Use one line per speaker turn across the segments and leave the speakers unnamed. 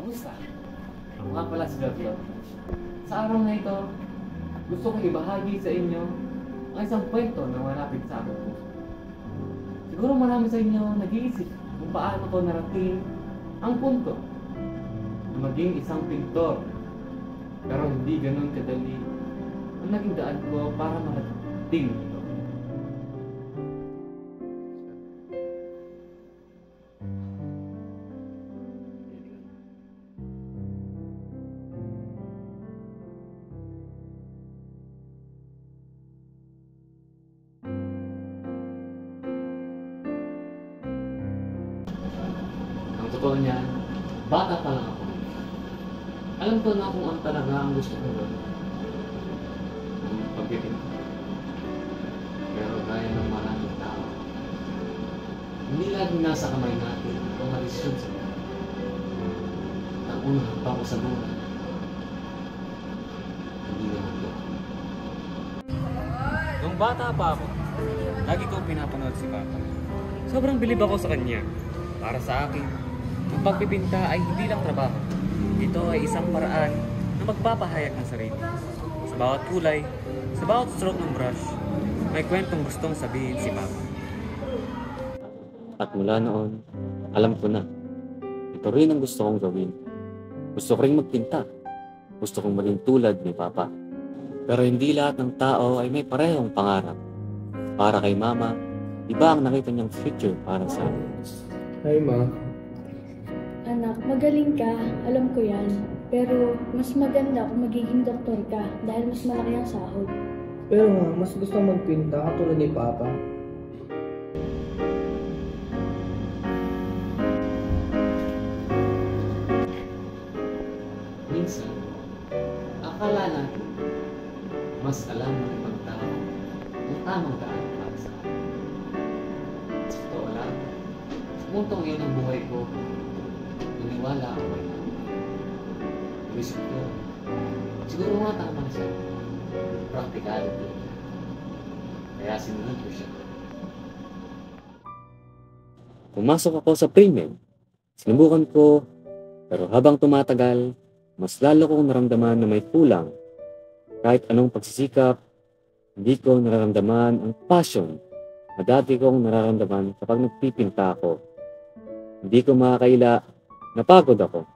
Kumusta? Ako nga pala si Gabriel. Sa araw na ito, gusto kong ibahagi sa inyo ang isang kwento na malapit sa aking puso. Siguro marami sa inyo nag-iisip kung paano ko narating ang punto na maging isang pintor. Pero hindi ganun kadali ang naging daan ko para marating ito. Ang totoo niya, bata pa lang ako. Alam ko na kung ano talaga ang gusto ko doon. Ang pagpipinta. Pero gaya ng maraming tao, hindi laging nasa kamay natin kung marisyon sa mga. Ang unang hapa ko sa buhay, hindi naman ito.
Nung bata pa ako, lagi kong pinapanood si Papa. Sobrang bilib ako sa kanya. Para sa akin, ang pagpipinta ay hindi lang trabaho. Ito ay isang paraan na magpapahayag ng sarili. Sa bawat kulay, sa bawat stroke ng brush, may kwentong gustong sabihin si Papa.
At mula noon, alam ko na, ito rin ang gusto kong gawin. Gusto ko rin magpinta. Gusto kong maging tulad ni Papa. Pero hindi lahat ng tao ay may parehong pangarap. Para kay Mama, iba ang nakita niyang future para sa akin.
Hi, Ma.
Anak, magaling ka. Alam ko yan. Pero mas maganda kung magiging doktor ka dahil mas malaki ang sahod.
Pero ma, mas gusto magpinta katulad ni Papa.
Minsan, akala natin, mas alam ng ibang tao ang tamang daan para sa akin. Sa totoo lang, sa muntong iyon ng buhay ko, naniwala ako kay Mama. Isip ko, siguro nga tama siya. Practicality. Kaya sinunod ko siya.
Pumasok ako sa pre-med. Sinubukan ko, pero habang tumatagal, mas lalo kong naramdaman na may kulang. Kahit anong pagsisikap, hindi ko nararamdaman ang passion na dati kong nararamdaman kapag nagpipinta ako. Hindi ko makakaila, napagod ako.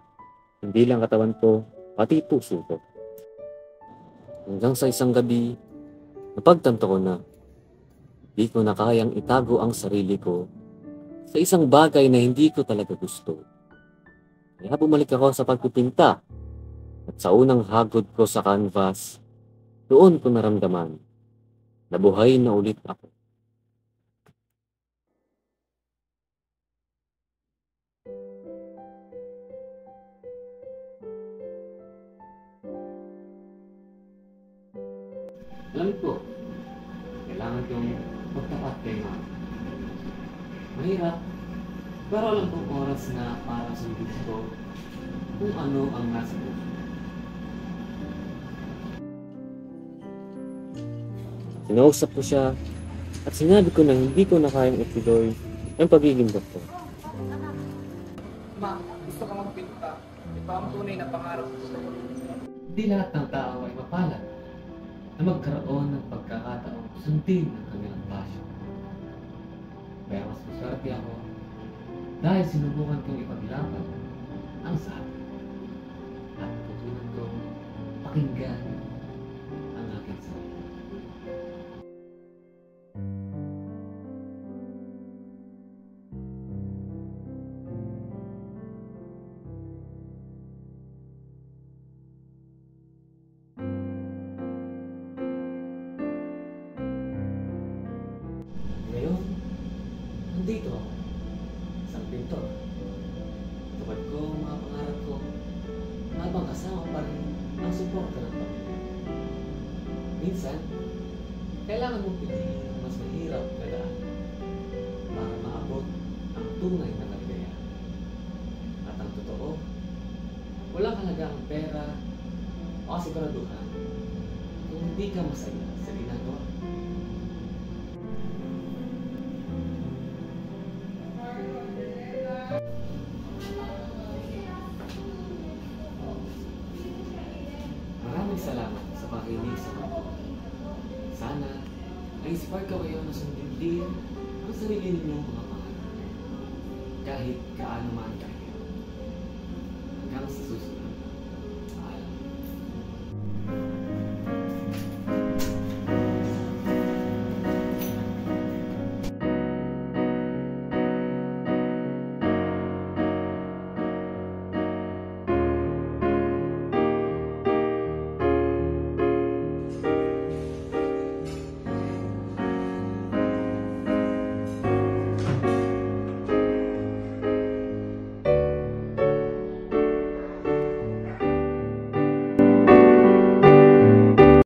Hindi lang katawan ko, pati puso ko. Hanggang sa isang gabi, napagtanto ko na hindi ko na kayang itago ang sarili ko sa isang bagay na hindi ko talaga gusto. Kaya bumalik ako sa pagpipinta at sa unang hagod ko sa canvas, doon ko naramdaman na buhay na ulit ako.
Alam ko, kailangan kong magtapat kay Mama. Mahirap, pero alam kong oras na para sundin ko kung ano ang nasa puso.
Sinausap ko siya at sinabi ko na hindi ko na kayang ituloy ang pagiging doktor.
Ma, gusto ka magpinta. Ito ang tunay na pangarap ko.
Hindi lahat ng tao ay mapalad na magkaroon ng pagkakataong sundin ang kanilang passion. Kaya mas maswerte ako dahil sinubukan kong ipaglaban ang sabi at tutunan kong pakinggan ang aking sarili. Ngayon, nandito ako, isang pintor. Tupad ko ang mga pangarap ko, habang kasama pa rin ang suporta ng pamilya. Minsan, kailangan mong piliin ang mas mahirap na daan para maabot ang tunay na kaligayahan. At ang totoo, walang halaga ang pera o kasiguraduhan kung hindi ka masaya sa ginagawa. Sana, ma-inspire ko kayo na sundin din ang sarili ninyong mga pangarap. Kahit kaano man kahirap. Hanggang sa susunod.